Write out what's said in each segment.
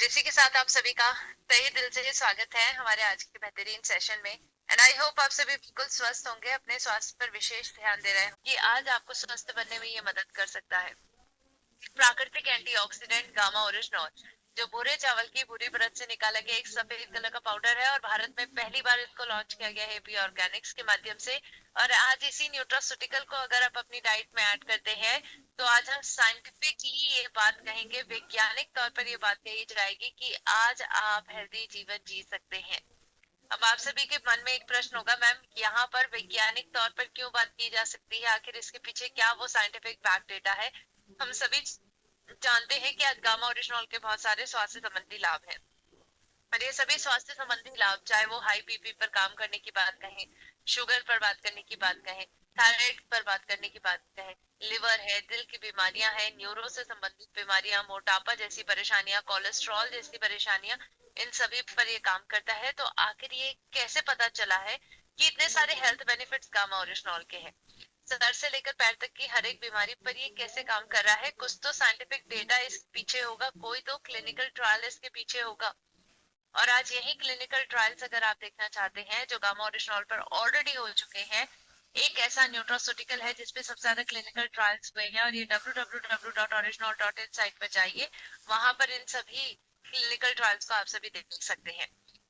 और इसी के साथ आप सभी का तहे दिल से स्वागत है हमारे आज के बेहतरीन सेशन में। एंड आई होप आप सभी बिल्कुल स्वस्थ होंगे, अपने स्वास्थ्य पर विशेष ध्यान दे रहे हैं कि आज आपको स्वस्थ बनने में ये मदद कर सकता है प्राकृतिक एंटीऑक्सीडेंट गामा ओरिजिनॉल, जो भूरे चावल की भूरी परत से निकाला गया एक सफेद कलर का पाउडर है और भारत में पहली बार इसको लॉन्च किया गया है एपी ऑर्गेनिक्स के माध्यम से। और आज इसी न्यूट्रास्यूटिकल को अगर आप अपनी डाइट में ऐड करते हैं तो आज हम साइंटिफिकली ये बात कहेंगे, वैज्ञानिक तौर पर ये बात कही जाएगी कि आज आप हेल्दी जीवन जी सकते हैं। अब आप सभी के मन में एक प्रश्न होगा, मैम यहाँ पर वैज्ञानिक तौर पर क्यों बात की जा सकती है, आखिर इसके पीछे क्या वो साइंटिफिक बैक डेटा है। हम सभी जानते हैं कि आज गामा ओरिजिनॉल के बहुत सारे स्वास्थ्य संबंधी लाभ हैं और ये सभी स्वास्थ्य संबंधी लाभ, चाहे वो हाई बीपी पर काम करने की बात कहें, शुगर पर बात करने की बात कहें, थायराइड पर बात करने की बात कहें, लिवर है, दिल की बीमारियां हैं, न्यूरो से संबंधित बीमारियां, मोटापा जैसी परेशानियां, कोलेस्ट्रॉल जैसी परेशानियां, इन सभी पर ये काम करता है। तो आखिर ये कैसे पता चला है कि इतने सारे हेल्थ बेनिफिट्स गामा ओरिजिनॉल के हैं, सर से लेकर पैर तक की हर एक बीमारी पर ये कैसे काम कर रहा है। कुछ तो साइंटिफिक डेटा इस पीछे होगा, कोई तो क्लिनिकल ट्रायल इसके पीछे होगा। और आज यही क्लिनिकल ट्रायल्स अगर आप देखना चाहते हैं जो गामा ओरिजिनॉल पर ऑलरेडी हो चुके हैं, एक ऐसा न्यूट्रास्यूटिकल है जिसपे सबसे ज्यादा क्लिनिकल ट्रायल्स हुए हैं और ये www.original.in साइट पर जाइए, वहां पर इन सभी क्लिनिकल ट्रायल्स को आप सभी देख सकते हैं।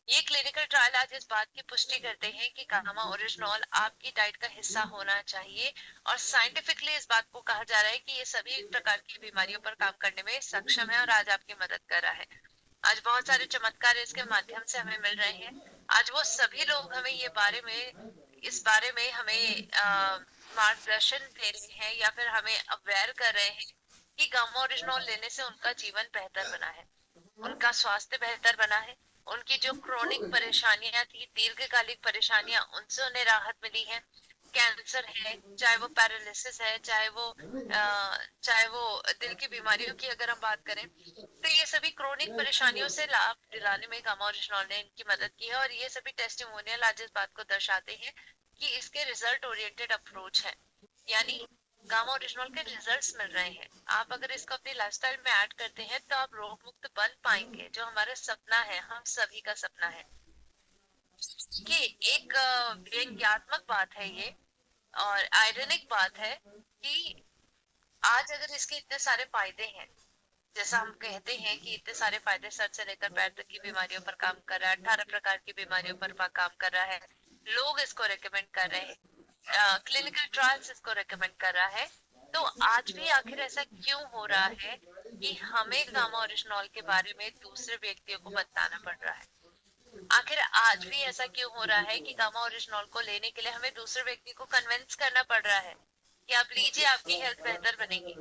ये क्लिनिकल ट्रायल आज इस बात की पुष्टि करते हैं कि गामा ओरिजिनॉल आपकी डाइट का हिस्सा होना चाहिए और साइंटिफिकली इस बात को कहा जा रहा है कि ये सभी प्रकार की बीमारियों पर काम करने में सक्षम है और आज आपकी मदद कर रहा है। आज बहुत सारे चमत्कार इसके माध्यम से हमें मिल रहे हैं। आज वो सभी लोग हमें इस बारे में हमें मार्गदर्शन दे रहे हैं या फिर हमें अवेयर कर रहे हैं कि गामा ओरिजिनॉल लेने से उनका जीवन बेहतर बना है, उनका स्वास्थ्य बेहतर बना है, उनकी जो क्रोनिक परेशानियां थी, दीर्घकालिक परेशानियां, उनसे उन्हें राहत मिली है। कैंसर है, चाहे वो पैरालिसिस है, चाहे वो दिल की बीमारियों की अगर हम बात करें, तो ये सभी क्रोनिक परेशानियों से लाभ दिलाने में गामा ओरिजिनॉल ने इनकी मदद की है। और ये सभी टेस्टिमोनियल आज इस बात को दर्शाते हैं कि इसके रिजल्ट ओरिएंटेड अप्रोच है, यानी गामा ओरिजिनॉल के रिजल्ट्स मिल रहे हैं। आप अगर इसको अपनी लाइफस्टाइल में ऐड करते हैं तो आप रोग मुक्त बन पाएंगे, जो हमारा सपना है, हम सभी का सपना है। कि एक व्यंग्यात्मक बात है ये और आयरनिक बात है कि आज अगर इसके इतने सारे फायदे हैं, जैसा हम कहते हैं कि इतने सारे फायदे, सर से लेकर पैर तक की बीमारियों पर काम कर रहा है, 18 प्रकार की बीमारियों पर काम कर रहा है, लोग इसको रेकमेंड कर रहे हैं, क्लिनिकल ट्रायल्स इसको रेकमेंड कर रहा है, तो आज भी आखिर ऐसा क्यों हो रहा है कि हमें गामा ओरिजिनॉल के बारे में दूसरे व्यक्तियों को बताना पड़ रहा है। आखिर आज भी ऐसा क्यों हो रहा है कि गामा ओरिजिनॉल को लेने के लिए हमें दूसरे व्यक्ति को कन्विंस करना पड़ रहा है कि आप लीजिए, आपकी हेल्थ बेहतर बनेगी।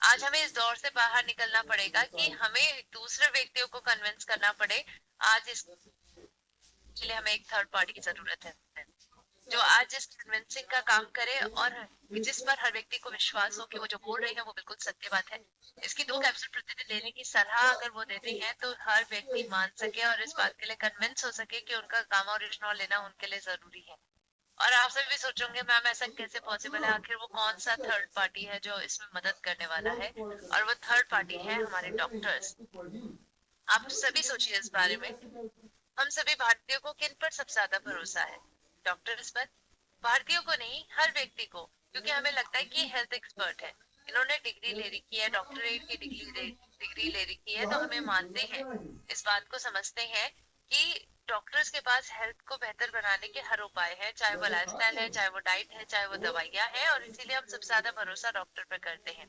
आज हमें इस दौर से बाहर निकलना पड़ेगा कि हमें दूसरे व्यक्तियों को कन्विंस करना पड़े। आज इसके लिए हमें एक थर्ड पार्टी की जरूरत है जो आज इस कन्विंसिंग का काम करे और जिस पर हर व्यक्ति को विश्वास हो कि वो जो बोल रहे हैं वो बिल्कुल सत्य बात है। इसकी 2 कैप्सूल प्रतिदिन लेने की सलाह अगर वो देते हैं तो हर व्यक्ति मान सके और इस बात के लिए कन्विंस हो सके कि उनका गामा ओरिजिनॉल लेना उनके लिए जरूरी है। और आप सभी भी सोचोगे, मैम ऐसा कैसे पॉसिबल है, आखिर वो कौन सा थर्ड पार्टी है जो इसमें मदद करने वाला है। और वो थर्ड पार्टी है हमारे डॉक्टर्स। आप सभी सोचिए इस बारे में, हम सभी भारतीयों को किन पर सबसे ज्यादा भरोसा है? डॉक्टर्स पर। भारतीयों को नहीं, हर व्यक्ति को, क्योंकि हमें लगता है कि हेल्थ एक्सपर्ट है, इन्होंने डिग्री ले रखी है, डॉक्टरेट की डिग्री ले रखी है, तो हमें मानते हैं, इस बात को समझते हैं कि डॉक्टर्स के पास हेल्थ को बेहतर बनाने के हर उपाय है, चाहे वो लाइफस्टाइल है, चाहे वो डाइट है, चाहे वो दवाइयाँ है, और इसीलिए हम सबसे ज्यादा भरोसा डॉक्टर पर करते हैं।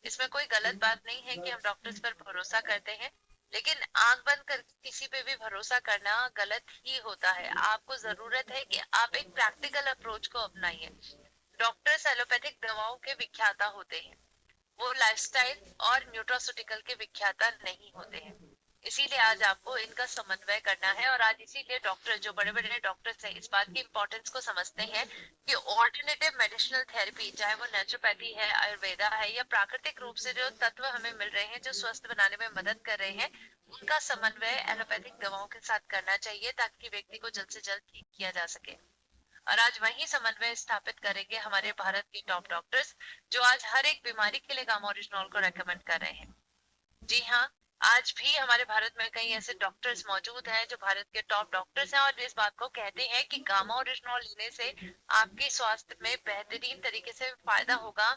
इसमें कोई गलत बात नहीं है कि हम डॉक्टर्स पर भरोसा करते हैं, लेकिन आंख बंद कर किसी पे भी भरोसा करना गलत ही होता है। आपको जरूरत है कि आप एक प्रैक्टिकल अप्रोच को अपनाइए। डॉक्टर्स एलोपैथिक दवाओं के विख्याता होते हैं, वो लाइफस्टाइल और न्यूट्रास्यूटिकल के विख्याता नहीं होते हैं। इसीलिए आज आपको इनका समन्वय करना है और आज इसीलिए डॉक्टर, जो बड़े बड़े डॉक्टर्स हैं, इस बात की इंपॉर्टेंस को समझते हैं कि ऑल्टरनेटिव मेडिसिनल थेरेपी, चाहे वो नेचुरोपैथी है, आयुर्वेदा है, या प्राकृतिक रूप से जो तत्व हमें मिल रहे हैं जो स्वस्थ बनाने में मदद कर रहे हैं, उनका समन्वय एलोपैथिक दवाओं के साथ करना चाहिए ताकि व्यक्ति को जल्द से जल्द ठीक किया जा सके। और आज वही समन्वय स्थापित करेंगे हमारे भारत के टॉप डॉक्टर्स, जो आज हर एक बीमारी के लिए गामा ओरिजिनॉल को रेकमेंड कर रहे हैं। जी हाँ, आज भी हमारे भारत में कई ऐसे डॉक्टर्स मौजूद हैं जो भारत के टॉप डॉक्टर्स हैं और इस बात को कहते हैं कि गामा ओरिजिनॉल लेने से आपके स्वास्थ्य में बेहतरीन तरीके से फायदा होगा।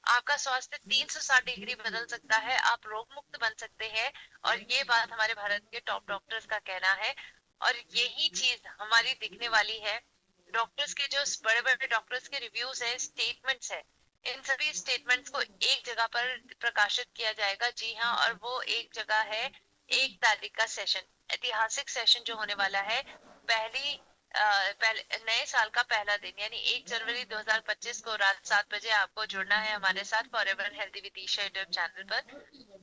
आपका स्वास्थ्य 360 डिग्री बदल सकता है, आप रोग मुक्त बन सकते हैं। और ये बात हमारे भारत के टॉप डॉक्टर्स का कहना है और यही चीज हमारी दिखने वाली है। डॉक्टर्स के जो बड़े बड़े डॉक्टर्स के रिव्यूज है, स्टेटमेंट्स है, इन सभी स्टेटमेंट्स को एक जगह पर प्रकाशित किया जाएगा। जी हाँ, और वो एक जगह है 1 तारीख का सेशन, ऐतिहासिक सेशन जो होने वाला है। पहले नए साल का पहला दिन यानी 1 जनवरी 2025 को रात 7 बजे आपको जुड़ना है हमारे साथ forever healthy with Isha YouTube channel पर,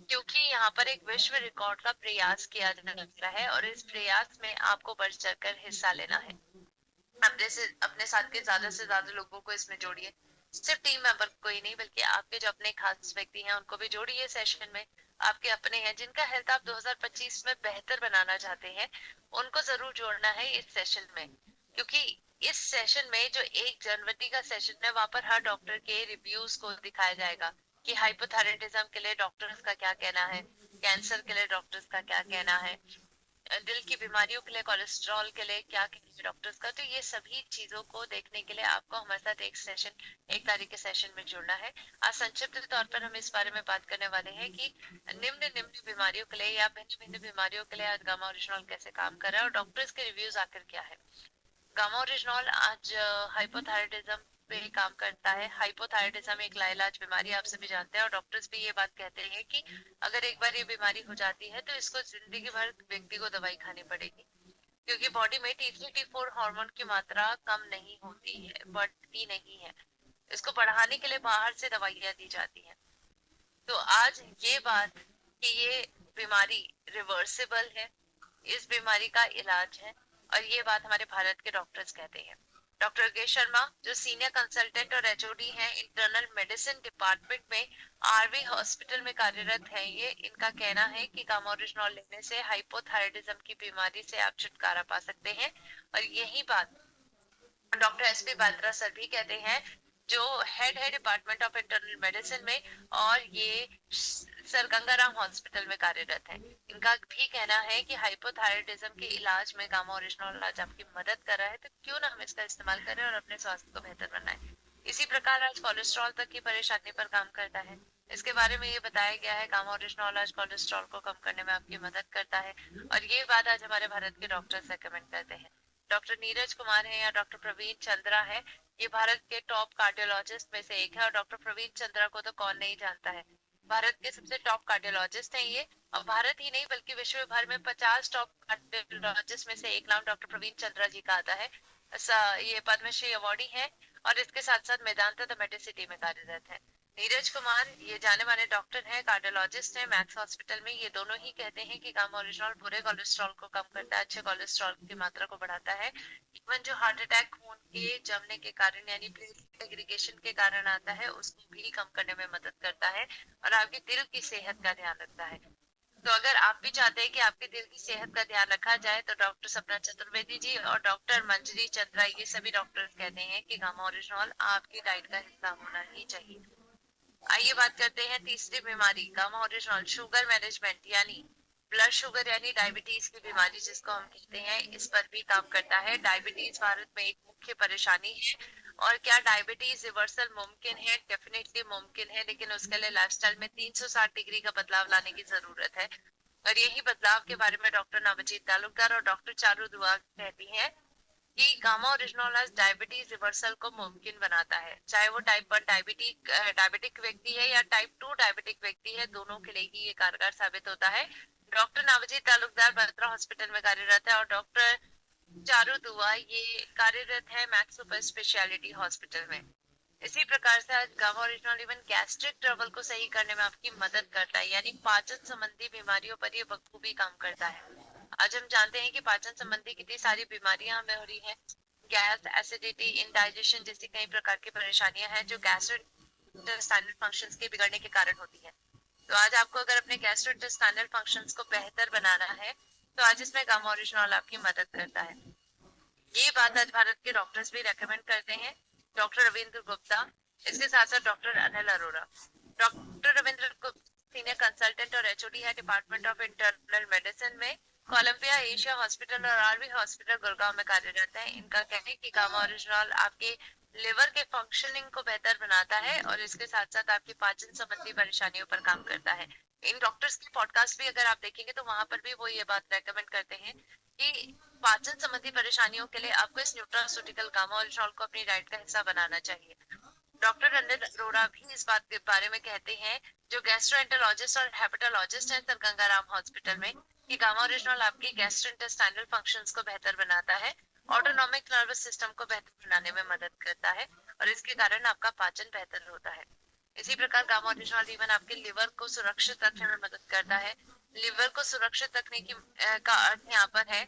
क्योंकि यहाँ पर एक विश्व रिकॉर्ड का प्रयास किया जाने लगता है और इस प्रयास में आपको बढ़ चढ़कर हिस्सा लेना है। अपने साथ के ज्यादा से ज्यादा लोगों को इसमें जोड़िए, सिर्फ टीम मेंबर को ही नहीं बल्कि आपके जो अपने खास व्यक्ति हैं उनको भी जोड़िए सेशन में। आपके अपने हैं जिनका हेल्थ आप 2025 में बेहतर बनाना चाहते हैं, उनको जरूर जोड़ना है इस सेशन में, क्योंकि इस सेशन में जो 1 जनवरी का सेशन है वहां पर हर डॉक्टर के रिव्यूज को दिखाया जाएगा कि हाइपोथायराइडिज्म के लिए डॉक्टर्स का क्या कहना है, कैंसर के लिए डॉक्टर्स का क्या कहना है, दिल की बीमारियों के लिए, कोलेस्ट्रॉल के लिए क्या कहना डॉक्टर्स का। तो ये सभी चीजों को देखने के लिए आपको हमारे साथ एक सेशन 1 तारीख के सेशन में जुड़ना है। आज संक्षिप्त तौर पर हम इस बारे में बात करने वाले हैं कि निम्न निम्न बीमारियों के लिए या भिन्न भिन्न बीमारियों के लिए आज गामा ओरिजिनॉल कैसे काम कर रहा है और डॉक्टर्स के रिव्यूज आखिर क्या है। गामा ओरिजिनॉल आज हाइपोथायराइडिज्म पे काम करता है। हाइपोथायराइडिज्म एक लाइलाज बीमारी आप सभी जानते हैं और डॉक्टर्स भी ये बात कहते हैं कि अगर एक बार ये बीमारी हो जाती है तो इसको जिंदगी भर व्यक्ति को दवाई खानी पड़ेगी, क्योंकि बॉडी में T3 T4 हार्मोन की मात्रा कम नहीं होती है, बढ़ती नहीं है। इसको बढ़ाने के लिए बाहर से दवाइयां दी जाती हैं। तो आज ये बात कि ये बीमारी रिवर्सिबल है, इस बीमारी का इलाज है, और ये बात हमारे भारत के डॉक्टर्स कहते हैं। डॉक्टर योगेश शर्मा जो सीनियर कंसल्टेंट और एचओडी हैं इंटरनल मेडिसिन डिपार्टमेंट में आरवी हॉस्पिटल में कार्यरत हैं, ये इनका कहना है कि गामा ओरिजिनॉल लेने से हाइपोथायराइडिज्म की बीमारी से आप छुटकारा पा सकते हैं। और यही बात डॉक्टर एसपी बात्रा सर भी कहते हैं, जो हेड है डिपार्टमेंट ऑफ इंटरनल मेडिसिन में और ये सर गंगाराम हॉस्पिटल में कार्यरत है। इनका भी कहना है कि हाइपोथायराइडिज्म के इलाज में गामा ओरिजिनॉल आज आपकी मदद कर रहा है, तो क्यों ना हम इसका इस्तेमाल करें और अपने स्वास्थ्य को बेहतर बनाएं। इसी प्रकार आज कोलेस्ट्रॉल तक की परेशानी पर काम करता है। इसके बारे में ये बताया गया है गामा ओरिजिनॉल आज कोलेस्ट्रॉल को कम करने में आपकी मदद करता है और ये बात आज हमारे भारत के डॉक्टर्स रेकमेंड करते हैं। डॉक्टर नीरज कुमार है या डॉक्टर प्रवीण चंद्रा है, ये भारत के टॉप कार्डियोलॉजिस्ट में से एक है और डॉक्टर प्रवीण चंद्रा को तो कौन नहीं जानता है। भारत के सबसे टॉप कार्डियोलॉजिस्ट हैं ये, और भारत ही नहीं बल्कि विश्व भर में 50 टॉप कार्डियोलॉजिस्ट में से एक नाम डॉक्टर प्रवीण चंद्रा जी का आता है। ये पद्मश्री अवार्डी है और इसके साथ साथ मेदांता द मेडिसिटी में कार्यरत है। नीरज कुमार ये जाने माने डॉक्टर हैं, कार्डियोलॉजिस्ट हैं मैक्स हॉस्पिटल में। ये दोनों ही कहते हैं कि गामा ओरिजिनॉल बुरे कोलेस्ट्रॉल को कम करता है, अच्छे कोलेस्ट्रॉल की मात्रा को बढ़ाता है। इवन जो हार्ट अटैक खून के जमने के कारण यानी प्लेटलेट एग्रीगेशन के कारण आता है उसको भी कम करने में मदद करता है और आपके दिल की सेहत का ध्यान रखता है। तो अगर आप भी चाहते हैं कि आपके दिल की सेहत का ध्यान रखा जाए तो डॉक्टर सपना चतुर्वेदी जी और डॉक्टर मंजरी चंद्रा ये सभी डॉक्टर्स कहते हैं कि गामा ओरिजिनॉल आपकी डाइट का हिस्सा होना ही चाहिए। आइए बात करते हैं तीसरी बीमारी गामा ओरिजिनॉल शुगर मैनेजमेंट यानी ब्लड शुगर यानी डायबिटीज की बीमारी जिसको हम कहते हैं, इस पर भी काम करता है। डायबिटीज भारत में एक मुख्य परेशानी है और क्या डायबिटीज रिवर्सल मुमकिन है? डेफिनेटली मुमकिन है, लेकिन उसके लिए लाइफस्टाइल में 360 डिग्री का बदलाव लाने की जरूरत है और यही बदलाव के बारे में डॉक्टर नवजीत तालुकदार और डॉक्टर चारू दुआ कहती हैं कि गामा ओरिजिनोल डायबिटीज रिवर्सल को मुमकिन बनाता है, चाहे वो टाइप 1 डायबिटिक व्यक्ति है या टाइप 2 डायबिटिक व्यक्ति है, दोनों के लिए ही ये कारगर साबित होता है। डॉक्टर नवजीत तालुकदार बत्रा हॉस्पिटल में कार्यरत है और डॉक्टर चारू दुआ ये कार्यरत है मैक्स सुपर स्पेशलिटी हॉस्पिटल में। इसी प्रकार से आज gamma original even gastric trouble को सही करने में आपकी मदद करता है, यानी पाचन संबंधी बीमारियों पर ये बखूबी काम करता है। आज हम जानते हैं कि पाचन संबंधी कितनी सारी बीमारियां हमें हो रही है, गैस, एसिडिटी, इंडाइजेशन जैसी कई प्रकार की परेशानियां हैं जो गैस्ट्रोइंटेस्टाइनल फंक्शंस के बिगड़ने के कारण होती है। तो आज आपको अगर अपने गैस्ट्रोइंटेस्टाइनल फंक्शंस को बेहतर बनाना है तो आज इसमें गामा ओरिजिनल आपकी मदद करता है। ये बात आज भारत के डॉक्टर्स भी रेकमेंड करते हैं, डॉक्टर रविंद्र गुप्ता, इसके साथ साथ doctor Anil Arora. Doctor Ravindra senior consultant और एचओडी है डिपार्टमेंट ऑफ इंटरनल मेडिसिन में, कोलंबिया एशिया हॉस्पिटल और आरवी हॉस्पिटल गुड़गांव में कार्यरत है। इनका कहना है कि गामा ओरिजिनल आपके लिवर के फंक्शनिंग को बेहतर बनाता है और इसके साथ साथ आपकी पाचन संबंधी परेशानियों पर काम करता है। इन डॉक्टर्स के पॉडकास्ट भी अगर आप देखेंगे तो वहां पर भी वो ये बात रेकमेंड करते हैं कि पाचन संबंधी परेशानियों के लिए आपको इस न्यूट्रास्यूटिकल गामा ओरिजिनल को अपनी डाइट का हिस्सा बनाना चाहिए। डॉक्टर रंजन अरोड़ा भी इस बात के बारे में कहते हैं, जो गैस्ट्रोएंटरोलॉजिस्ट और हेपेटोलॉजिस्ट हैं सर गंगाराम हॉस्पिटल में, कि गामा ओरिजिनल आपकी गैस्ट्रोइंटेस्टाइनल फंक्शंस को बेहतर बनाता है, ऑटोनॉमिक नर्वस सिस्टम को बेहतर बनाने में मदद करता है और इसके कारण आपका पाचन बेहतर होता है। इसी प्रकार गामा ओरिजिनल इवन आपके लिवर को सुरक्षित रखने में मदद करता है। लिवर को सुरक्षित रखने की का अर्थ यहाँ पर है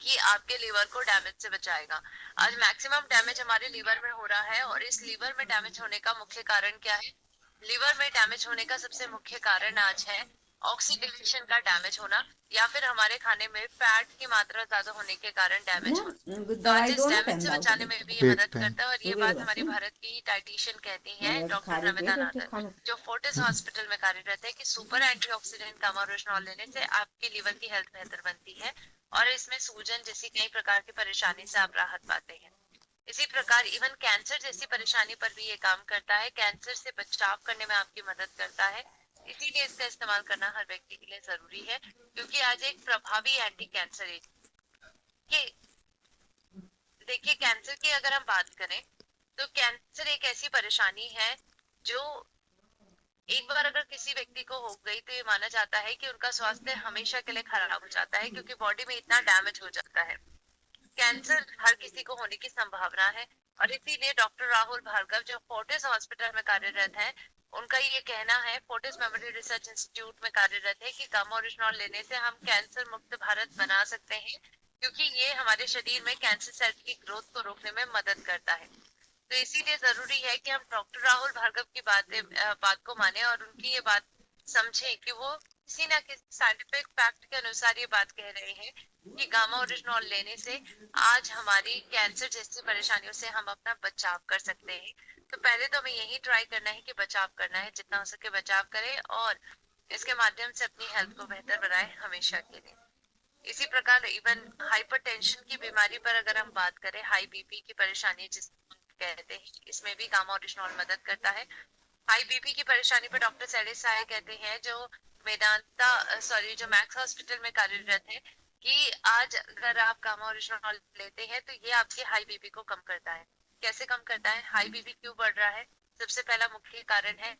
कि आपके लीवर को डैमेज से बचाएगा। आज मैक्सिमम डैमेज हमारे लीवर में हो रहा है और इस लीवर में डैमेज होने का मुख्य कारण क्या है? लीवर में डैमेज होने का सबसे मुख्य कारण आज है ऑक्सीडेशन का डैमेज होना या फिर हमारे खाने में फैट की मात्रा ज्यादा होने के कारण डैमेज होना। तो आज इस डैमेज से बचाने में भी ये मदद करता है और ये बात हमारी भारत की डाइटिशियन कहती है डॉक्टर नमिता नादर, जो फोर्टिस हॉस्पिटल में कार्यरत है, कि सुपर एंटीऑक्सीडेंट गामा ओरिजिनल लेने से आपकी लीवर की हेल्थ बेहतर बनती है और इसमें सूजन जैसी कई प्रकार की परेशानी से आप राहत पाते हैं। इसी प्रकार इवन कैंसर जैसी परेशानी पर भी ये काम करता है, कैंसर से बचाव करने में आपकी मदद करता है। इसीलिए इसका इस्तेमाल करना हर व्यक्ति के लिए जरूरी है, क्योंकि आज एक प्रभावी एंटी कैंसर एजेंट। देखिए कैंसर की अगर हम बात करें तो कैंसर एक ऐसी परेशानी है जो एक बार अगर किसी व्यक्ति को हो गई तो ये माना जाता है कि उनका स्वास्थ्य हमेशा के लिए खराब हो जाता है, क्योंकि बॉडी में इतना डैमेज हो जाता है। कैंसर हर किसी को होने की संभावना है और इसीलिए डॉक्टर राहुल भार्गव, जो फोर्टिस हॉस्पिटल में कार्यरत है, उनका ये कहना है, फोर्टिस मेमोरी रिसर्च इंस्टीट्यूट में कार्यरत है, कि गामा ओरिजिनल लेने से हम कैंसर मुक्त भारत बना सकते हैं, क्योंकि ये हमारे शरीर में कैंसर सेल्स की ग्रोथ को रोकने में मदद करता है। तो इसीलिए जरूरी है कि हम डॉक्टर राहुल भार्गव की बात को माने और उनकी ये बात समझें कि वो किसी ना किसी साइंटिफिक फैक्ट के अनुसार ये बात कह रहे हैं कि गामा ओरिजिनल लेने से आज हमारी कैंसर जैसी परेशानियों से हम अपना बचाव कर सकते हैं। तो पहले तो हमें यही ट्राई करना है कि बचाव करना है, जितना हो सके बचाव करें और इसके माध्यम से अपनी हेल्थ को बेहतर बनाए हमेशा के लिए। इसी प्रकार इवन हाइपरटेंशन की बीमारी पर अगर हम बात करें, हाई बीपी की परेशानी जिसको कहते हैं, इसमें भी गामा ओरिजिनल मदद करता है। हाई बीपी की परेशानी पर डॉक्टर सैलिस साय कहते हैं, जो जो मैक्स हॉस्पिटल में कार्यरत है, कि आज अगर आप गामा ओरिजिनल लेते हैं तो ये आपके हाई बीपी को कम करता है। कैसे कम करता है? हाई बीपी क्यों बढ़ रहा है? सबसे पहला मुख्य कारण है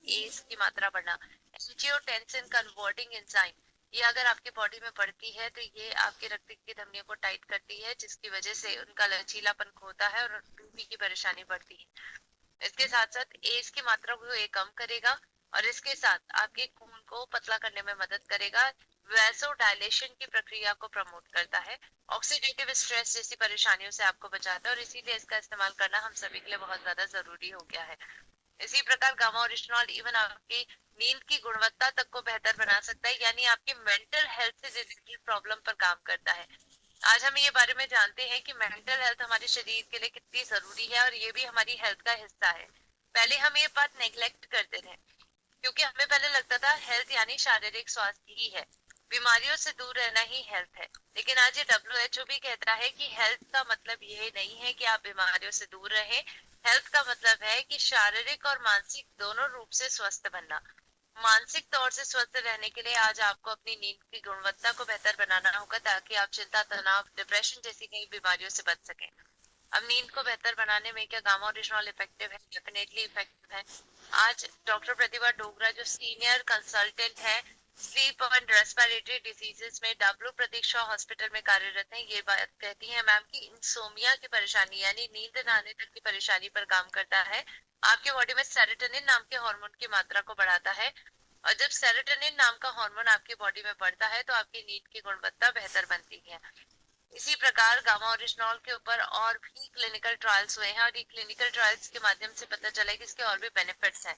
एस की मात्रा बढ़ना। एंजियोटेंसिन कन्वर्टिंग एंजाइम, ये अगर आपके बॉडी में बढ़ती है तो ये आपके रक्त की धमनियों को टाइट करती है, जिसकी वजह से उनका लचीलापन खोता है और बीपी की परेशानी बढ़ती है। इसके साथ साथ एस की मात्रा को ये कम करेगा और इसके साथ आपके खून को पतला करने में मदद करेगा। वैसोडायलेशन की प्रक्रिया को प्रमोट करता है, ऑक्सीडेटिव स्ट्रेस जैसी परेशानियों से आपको बचाता है और इसीलिए इसका इस्तेमाल करना हम सभी के लिए बहुत ज्यादा जरूरी हो गया है। इसी प्रकार गामा ओरिजिनल इवन आपकी नींद की गुणवत्ता तक को बेहतर बना सकता है, यानी आपकी मेंटल हेल्थ से रिलेटेड प्रॉब्लम पर काम करता है। आज हम ये बारे में जानते हैं कि मेंटल हेल्थ हमारे शरीर के लिए कितनी जरूरी है और ये भी हमारी हेल्थ का हिस्सा है। पहले हम ये बात नेग्लेक्ट करते थे, क्योंकि हमें पहले लगता था हेल्थ यानी शारीरिक स्वास्थ्य ही है, बीमारियों से दूर रहना ही हेल्थ है। लेकिन आज ये WHO भी कहता है कि हेल्थ का मतलब ये नहीं है कि आप बीमारियों से दूर रहें, हेल्थ का मतलब है कि शारीरिक और मानसिक दोनों रूप से स्वस्थ बनना। मानसिक तौर से स्वस्थ रहने के लिए आज आपको अपनी नींद की गुणवत्ता को बेहतर बनाना होगा, ताकि आप चिंता, तनाव, डिप्रेशन जैसी कई बीमारियों से बच सकें। अब नींद को बेहतर बनाने में क्या गामा ओरिजिनल इफेक्टिव है? डेफिनेटली इफेक्टिव है। आज डॉक्टर प्रतिभा डोगरा, जो सीनियर कंसल्टेंट है स्लीप एंड रेस्पिरेटरी डिजीजेस में डब्ल्यू प्रतीक्षा हॉस्पिटल में कार्यरत है, ये बात कहती है मैम कि इंसोमिया की परेशानी यानी नींद न आने तक की परेशानी पर काम करता है। आपके बॉडी में सेरोटोनिन नाम के हार्मोन की मात्रा को बढ़ाता है और जब सेरोटोनिन नाम का हार्मोन आपकी बॉडी में बढ़ता है तो आपकी नींद की गुणवत्ता बेहतर बनती है। इसी प्रकार गामा ओरिजिनल के ऊपर और भी क्लिनिकल ट्रायल्स हुए हैं और ये क्लिनिकल ट्रायल्स के माध्यम से पता चला है कि इसके और भी बेनिफिट्स हैं।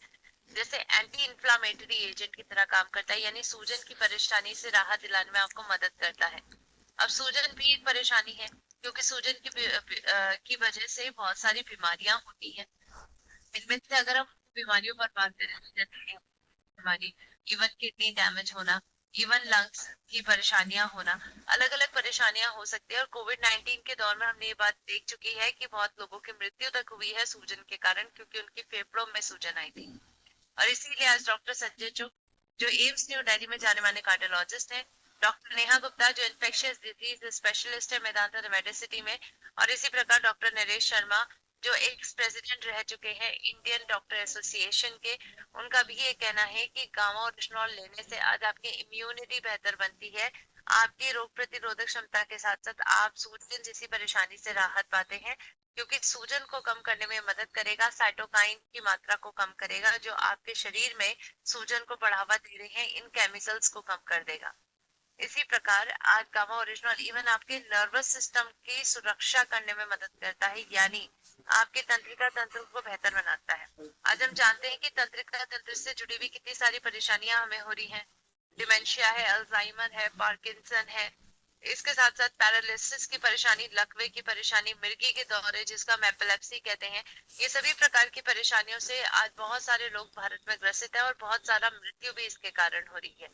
जैसे एंटी इंफ्लामेटरी एजेंट की तरह काम करता है, यानी सूजन की परेशानी से राहत दिलाने में आपको मदद करता है। अब सूजन भी एक परेशानी है, क्योंकि सूजन की वजह से बहुत सारी बीमारियां होती हैं। इनमें से अगर हम बीमारियों पर बात करें, जैसे हमारी, इवन किडनी डैमेज होना, इवन लंग्स की परेशानियां होना, अलग अलग परेशानियां हो सकती है। और कोविड-19 के दौर में हमने ये बात देख चुकी है कि बहुत लोगों की मृत्यु तक हुई है सूजन के कारण, क्योंकि उनकी फेफड़ों में सूजन आई थी। और इसीलिए आज डॉक्टर संजय चुग, जो एम्स न्यू दिल्ली में जाने माने कार्डियोलॉजिस्ट हैं, डॉक्टर नेहा गुप्ता जो इन्फेक्शियस डिजीज स्पेशलिस्ट है मेदांता मेडिसिटी में, और इसी प्रकार डॉक्टर नरेश शर्मा जो एक्स प्रेसिडेंट रह चुके हैं इंडियन डॉक्टर एसोसिएशन के, उनका भी ये कहना है कि गामा ओरिजिनॉल लेने से आज आपकी इम्यूनिटी बेहतर बनती है, आपकी रोग प्रतिरोधक क्षमता के साथ साथ आप सूजन जैसी परेशानी से राहत पाते हैं, क्योंकि सूजन को कम करने में मदद करेगा, साइटोकाइन की मात्रा को कम करेगा, जो आपके शरीर में सूजन को बढ़ावा दे रहे हैं, इन केमिकल्स को कम कर देगा। इसी प्रकार आज गामा ओरिजिनल इवन आपके नर्वस सिस्टम की सुरक्षा करने में मदद करता है, यानी आपके तंत्रिका तंत्र को बेहतर बनाता है। आज हम जानते हैं कि तंत्रिका तंत्र से जुड़ी हुई कितनी सारी परेशानियां हमें हो रही हैं। डिमेंशिया है, अल्जाइमर है, पार्किंसन है, इसके साथ साथ पैरालिसिस की परेशानी, लकवे की परेशानी, मिर्गी के दौरे जिसका हम एपिलेप्सी कहते हैं, ये सभी प्रकार की परेशानियों से आज बहुत सारे लोग भारत में ग्रसित है और बहुत सारा मृत्यु भी इसके कारण हो रही है।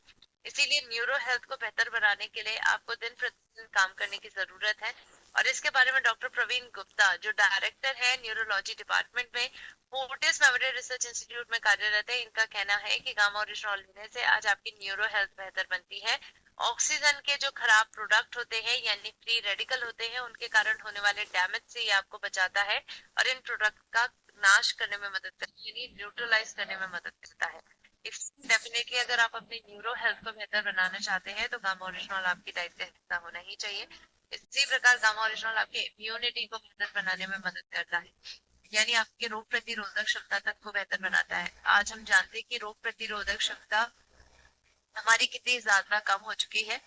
इसीलिए न्यूरो हेल्थ को बेहतर बनाने के लिए आपको दिन प्रतिदिन काम करने की जरूरत है। और इसके बारे में डॉक्टर प्रवीण गुप्ता जो डायरेक्टर है न्यूरोलॉजी डिपार्टमेंट में, फोर्टिस मेमोरियल रिसर्च इंस्टीट्यूट में कार्यरत है, इनका कहना है कि गामा ओरिजिनॉल लेने से आज आपकी न्यूरो हेल्थ बेहतर बनती है। ऑक्सीजन के जो खराब प्रोडक्ट होते हैं यानी फ्री रेडिकल होते हैं, उनके कारण होने वाले डैमेज से ये आपको बचाता है और इन प्रोडक्ट का नाश करने में मदद करता है, यानी न्यूट्रलाइज करने में मदद करता है। डेफिनेटली अगर आप अपनी न्यूरो हेल्थ को बेहतर बनाना चाहते हैं तो गामा ओरिजिनॉल आपकी डाइट का हिस्सा होना ही चाहिए। इसी प्रकार गामा ओरिजिनॉल आपके इम्यूनिटी को बेहतर बनाने में मदद करता है, यानी आपके रोग प्रतिरोधक क्षमता तक को बेहतर बनाता है। आज हम जानते हैं कि रोग प्रतिरोधक क्षमता हमारी कितनी ज्यादा कम हो चुकी है।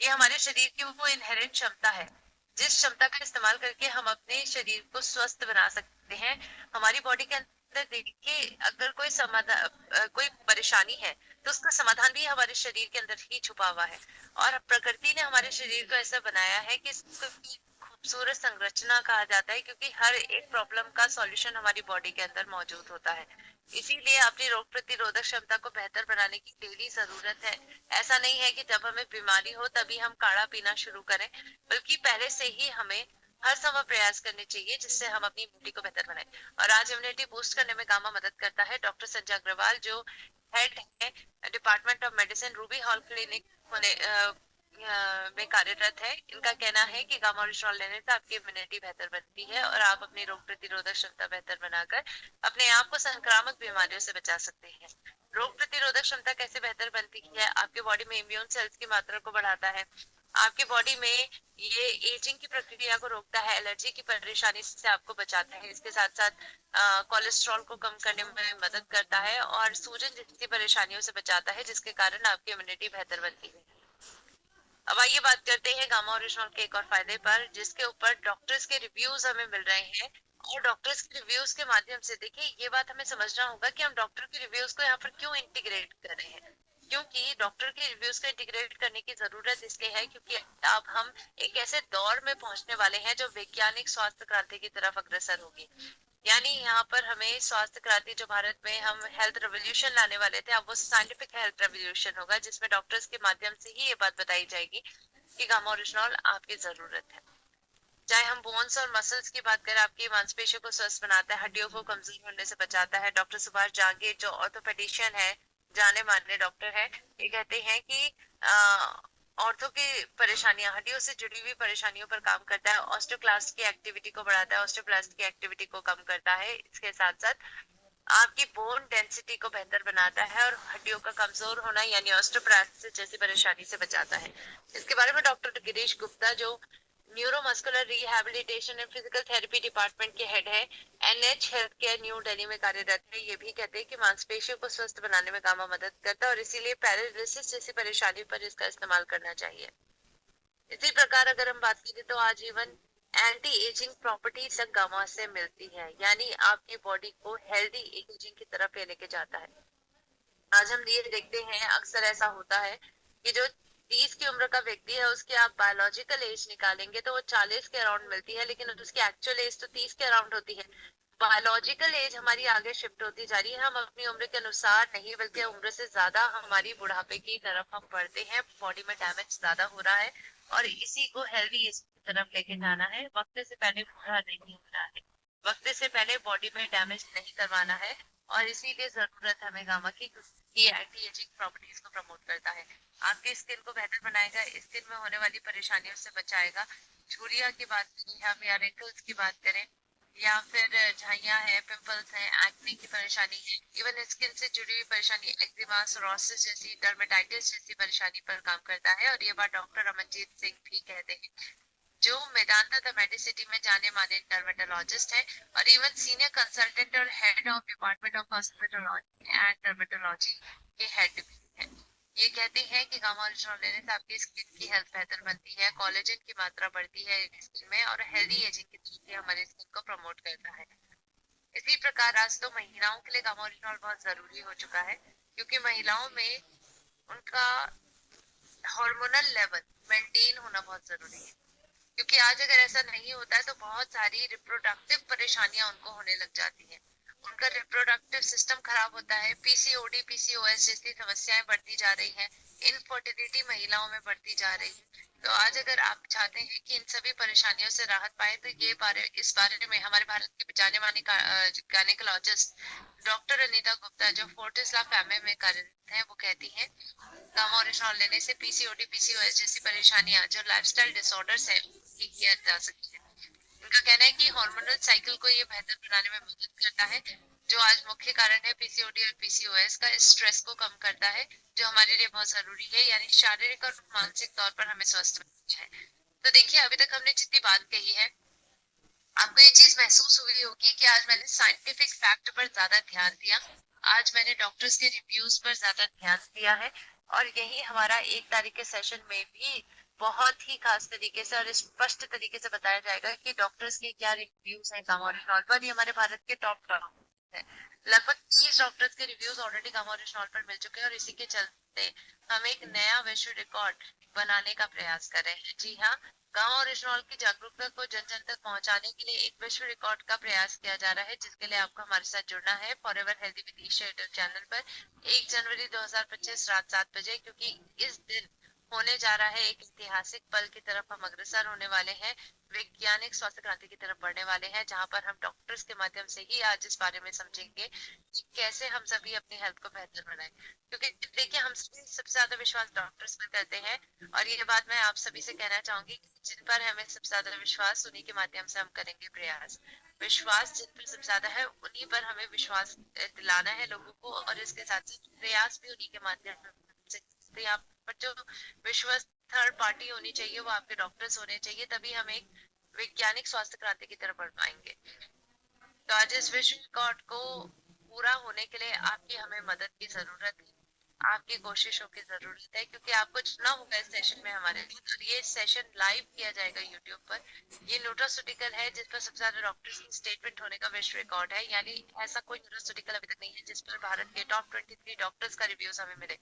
ये हमारे शरीर की वो इनहेरेंट क्षमता है, जिस क्षमता का इस्तेमाल करके हम अपने शरीर को स्वस्थ बना सकते हैं। हमारी बॉडी के अंदर देखिए अगर कोई समाधान, कोई परेशानी है तो उसका समाधान भी हमारे शरीर के अंदर ही छुपा हुआ है। और प्रकृति ने हमारे शरीर को ऐसा बनाया है कि इसको खूबसूरत संरचना कहा जाता है, क्योंकि हर एक प्रॉब्लम का सॉल्यूशन हमारी बॉडी के अंदर मौजूद होता है। इसीलिए अपनी रोग प्रतिरोधक क्षमता को बेहतर बनाने की डेली जरूरत है। ऐसा नहीं है कि जब हमें बीमारी हो तभी हम काढ़ा पीना शुरू करें, बल्कि पहले से ही हमें हर समय प्रयास करने चाहिए जिससे हम अपनी इम्यूनिटी को बेहतर बनाएं। और आज इम्यूनिटी बूस्ट करने में गामा मदद करता है। डॉक्टर संजय अग्रवाल जो हेड है department of medicine Ruby hall clinic होने में कार्यरत है, इनका कहना है कि गामा ओरिजिनॉल लेने से आपकी इम्यूनिटी बेहतर बनती है और आप अपनी रोग प्रतिरोधक क्षमता बेहतर बनाकर अपने आप को संक्रामक बीमारियों से बचा सकते हैं। रोग प्रतिरोधक क्षमता कैसे बेहतर बनती है? आपके बॉडी में इम्यून सेल्स की मात्रा को बढ़ाता है, आपके बॉडी में ये एजिंग की प्रक्रिया को रोकता है, एलर्जी की परेशानी से आपको बचाता है, इसके साथ साथ कोलेस्ट्रॉल को कम करने में मदद करता है और सूजन जैसी परेशानियों से बचाता है, जिसके कारण आपकी इम्यूनिटी बेहतर बनती है। अब आइए बात करते हैं गामा ओरिजिनॉल के एक और फायदे पर, जिसके ऊपर डॉक्टर्स के रिव्यूज हमें मिल रहे हैं। और डॉक्टर्स के रिव्यूज के माध्यम से देखिए ये बात हमें समझना होगा कि हम डॉक्टर के रिव्यूज को यहाँ पर क्यों इंटीग्रेट कर रहे हैं। क्योंकि डॉक्टर के रिव्यूज को इंटीग्रेट करने की जरूरत इसलिए है क्योंकि अब हम एक ऐसे दौर में पहुंचने वाले हैं जो वैज्ञानिक स्वास्थ्य क्रांति की तरफ अग्रसर होगी। यानी यहाँ पर हमें स्वास्थ्य क्रांति जो भारत में हम हेल्थ रेवोल्यूशन लाने वाले थे, अब वो साइंटिफिक हेल्थ रेवोल्यूशन होगा, जिसमें डॉक्टर्स के माध्यम से ही ये बात बताई जाएगी कि गामा ओरिजिनॉल आपकी जरूरत है। चाहे हम बोन्स और मसल्स की बात करें, आपकी मांसपेशियों को स्वस्थ बनाता है, हड्डियों को कमजोर होने से बचाता है। डॉक्टर सुभाष जहांगीर जो ऑर्थोपेडिशियन है, जाने माने डॉक्टर है, ये कहते हैं कि ऑर्थो की परेशानियां, हड्डियों से जुड़ी हुई परेशानियों पर काम करता है, ऑस्टियोक्लास्ट की एक्टिविटी को बढ़ाता है, ऑस्टियोब्लास्ट की एक्टिविटी को कम करता है, इसके साथ साथ आपकी बोन डेंसिटी को बेहतर बनाता है और हड्डियों का कमजोर होना यानी ऑस्टियोपोरोसिस जैसी परेशानी से बचाता है। इसके बारे में डॉक्टर गिरीश गुप्ता जो neuromuscular rehabilitation and physical therapy department के हेड है, NH health care new Delhi में कार्यरत है, ये भी कहते हैं कि मांसपेशियों को स्वस्थ बनाने में गामा मदद करता है और इसीलिए पैरालिसिस जैसी परेशानी पर इसका इस्तेमाल करना चाहिए। इसी प्रकार अगर हम बात करें तो आजीवन एंटी एजिंग प्रॉपर्टी तक गामा से मिलती है, यानी आपकी बॉडी को हेल्दी एजिंग की तरफ ये लेके जाता है। आज हम ये देखते हैं अक्सर ऐसा होता है कि जो 30 की उम्र का व्यक्ति है उसकी आप बायोलॉजिकल एज निकालेंगे तो वो 40 के अराउंड मिलती है, लेकिन उसकी एक्चुअल एज तो 30 के अराउंड होती है। बायोलॉजिकल एज हमारी आगे शिफ्ट होती जा रही है, हम अपनी उम्र के अनुसार नहीं बल्कि उम्र से ज्यादा हमारी बुढ़ापे की तरफ हम बढ़ते हैं, बॉडी में डैमेज ज्यादा हो रहा है और इसी को हेल्दी एज की तरफ लेके जाना है। वक्त से पहले बूढ़ा नहीं होना है, वक्त से पहले बॉडी में डैमेज नहीं करवाना है और इसीलिए जरूरत है हमें गामा की, ये एंटी एजिंग प्रॉपर्टीज को प्रमोट करता है, आपकी स्किन को बेहतर बनाएगा, स्किन में होने वाली परेशानियों से बचाएगा। झुर्रिया की बात करें हम या रिंकल्स की बात करें या फिर झाइयां है, पिंपल्स हैं, एक्ने की परेशानी है, इवन स्किन से जुड़ी हुई परेशानी एक्जिमा, सोरोसिस जैसी, डर्मेटाइटिस जैसी परेशानी पर काम करता है। और ये बात डॉक्टर अमनजीत सिंह भी कहते हैं, जो मेदांता द मेडिसिटी में जाने माने डर्मेटोलॉजिस्ट है और इवन सीनियर कंसल्टेंट और head of department of hospitology and dermatology के हेड भी है। ये कहते हैं कि गामा ओरिजिनल लेने से आपकी स्किन की हेल्थ बेहतर बनती है, कोलेजन की मात्रा बढ़ती है स्किन में और हेल्दी एजिंग की तरफ हमारे स्किन को प्रमोट करता है। इसी प्रकार आज तो महिलाओं के लिए गामा ओरिजिनल बहुत जरूरी हो चुका है, क्योंकि महिलाओं में उनका हार्मोनल लेवल मेंटेन होना बहुत जरूरी है, क्योंकि आज अगर ऐसा नहीं होता है तो बहुत सारी रिप्रोडक्टिव परेशानियां उनको होने लग जाती हैं, उनका रिप्रोडक्टिव सिस्टम खराब होता है, पीसीओडी पीसीओएस जैसी समस्याएं बढ़ती जा रही हैं, इनफर्टिलिटी महिलाओं में बढ़ती जा रही है। तो आज अगर आप चाहते हैं कि इन सभी परेशानियों से राहत पाए तो इस बारे में हमारे भारत की जाने मानी गायनेकोलॉजिस्ट डॉक्टर अनीता गुप्ता, जो फोर्टिस ला फैमिली में कार्यरत है, वो कहती हैं गामा ओरिजिनल लेने से पीसीओडी पीसीओएस जैसी परेशानियां जो लाइफस्टाइल डिसऑर्डर्स है ठीक किया जा सकती है। उनका कहना है कि हार्मोनल साइकिल को ये बेहतर बनाने में मदद करता है, जो आज मुख्य कारण है पीसीओडी और पीसीओएस का, स्ट्रेस को कम करता है जो हमारे लिए बहुत जरूरी है, यानी शारीरिक और मानसिक तौर पर हमें स्वस्थ रखना है। तो देखिए अभी तक हमने जितनी बात कही है, आपको ये चीज महसूस हुई होगी कि आज मैंने साइंटिफिक फैक्ट पर ज्यादा ध्यान दिया, आज मैंने डॉक्टर्स के रिव्यूज पर ज्यादा ध्यान दिया है और यही हमारा 1 तारीख के सेशन में भी बहुत ही खास तरीके से और स्पष्ट तरीके से बताया जाएगा कि डॉक्टर्स के क्या रिव्यूज हैं गामा ओरिजिनल पर। ये हमारे भारत के टॉप है, लगभग 30 डॉक्टर्स के रिव्यूज ऑलरेडी गामा ओरिजिनल पर मिल चुके हैं और इसी के चलते हम एक नया विश्व रिकॉर्ड बनाने का प्रयास कर रहे हैं। जी हाँ, गांव और इस्तेमाल की जागरूकता को जन जन तक पहुंचाने के लिए एक विश्व रिकॉर्ड का प्रयास किया जा रहा है, जिसके लिए आपको हमारे साथ जुड़ना है forever healthy with Isha YouTube channel पर 1 जनवरी 2025 रात 7 बजे, क्योंकि इस दिन होने जा रहा है एक ऐतिहासिक पल की तरफ हम अग्रसर होने वाले हैं, वैज्ञानिक स्वास्थ्य क्रांति की तरफ बढ़ने वाले हैं, जहां पर हम डॉक्टर्स के माध्यम से ही आज इस बारे में समझेंगे कि कैसे हम सभी अपनी हेल्थ को बेहतर बनाएं। क्योंकि देखिए हम सभी सबसे ज्यादा विश्वास डॉक्टर्स पर करते हैं और ये बात मैं आप सभी से कहना चाहूंगी कि जिन पर हमें सबसे ज्यादा विश्वास उन्हीं के माध्यम से हम करेंगे प्रयास। विश्वास जिन पर सबसे ज्यादा है उन्हीं पर हमें विश्वास दिलाना है लोगों को और इसके साथ साथ प्रयास भी उन्हीं के माध्यम से। तो यहाँ पर जो विश्वास थर्ड पार्टी होनी चाहिए वो आपके डॉक्टर्स होने चाहिए, तभी हम एक वैज्ञानिक स्वास्थ्य क्रांति की तरफ बढ़ पाएंगे। तो आज इस विश्व रिकॉर्ड को पूरा होने के लिए आपकी हमें मदद की जरूरत है, आपकी कोशिशों की जरूरत है, क्योंकि आपको जुड़ना होगा इस सेशन में हमारे साथ और ये सेशन लाइव किया जाएगा यूट्यूब पर। ये न्यूट्रास्यूटिकल है जिस पर सबसे ज्यादा डॉक्टर्स की स्टेटमेंट होने का विश्व रिकॉर्ड है, यानी ऐसा कोई न्यूट्रास्यूटिकल अभी तक नहीं है जिस पर भारत के टॉप 23 डॉक्टर्स का रिव्यूज हमें मिले।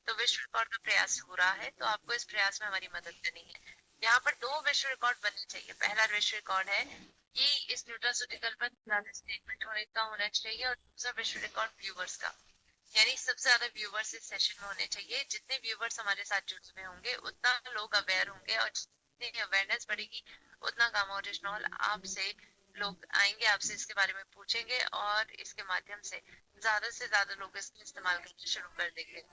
तो विश्व रिकॉर्ड का प्रयास हो रहा है, तो आपको इस प्रयास में हमारी मदद करनी है। यहाँ पर 2 विश्व रिकॉर्ड बनने चाहिए। पहला विश्व रिकॉर्ड है कि इस न्यूट्रास्यूटिकल पर ज्यादा स्टेटमेंट होने का होना चाहिए और दूसरा विश्व रिकॉर्ड व्यूवर्स का, यानी सबसे ज्यादा व्यूवर्स इस सेशन में होने चाहिए। जितने व्यूवर्स हमारे साथ जुड़े हुए होंगे उतना लोग अवेयर होंगे और जितनी अवेयरनेस बढ़ेगी उतना गामा ओरिजिनल आपसे लोग आएंगे, आपसे इसके बारे में पूछेंगे और इसके माध्यम से ज्यादा लोग इसका इस्तेमाल करना शुरू कर देंगे।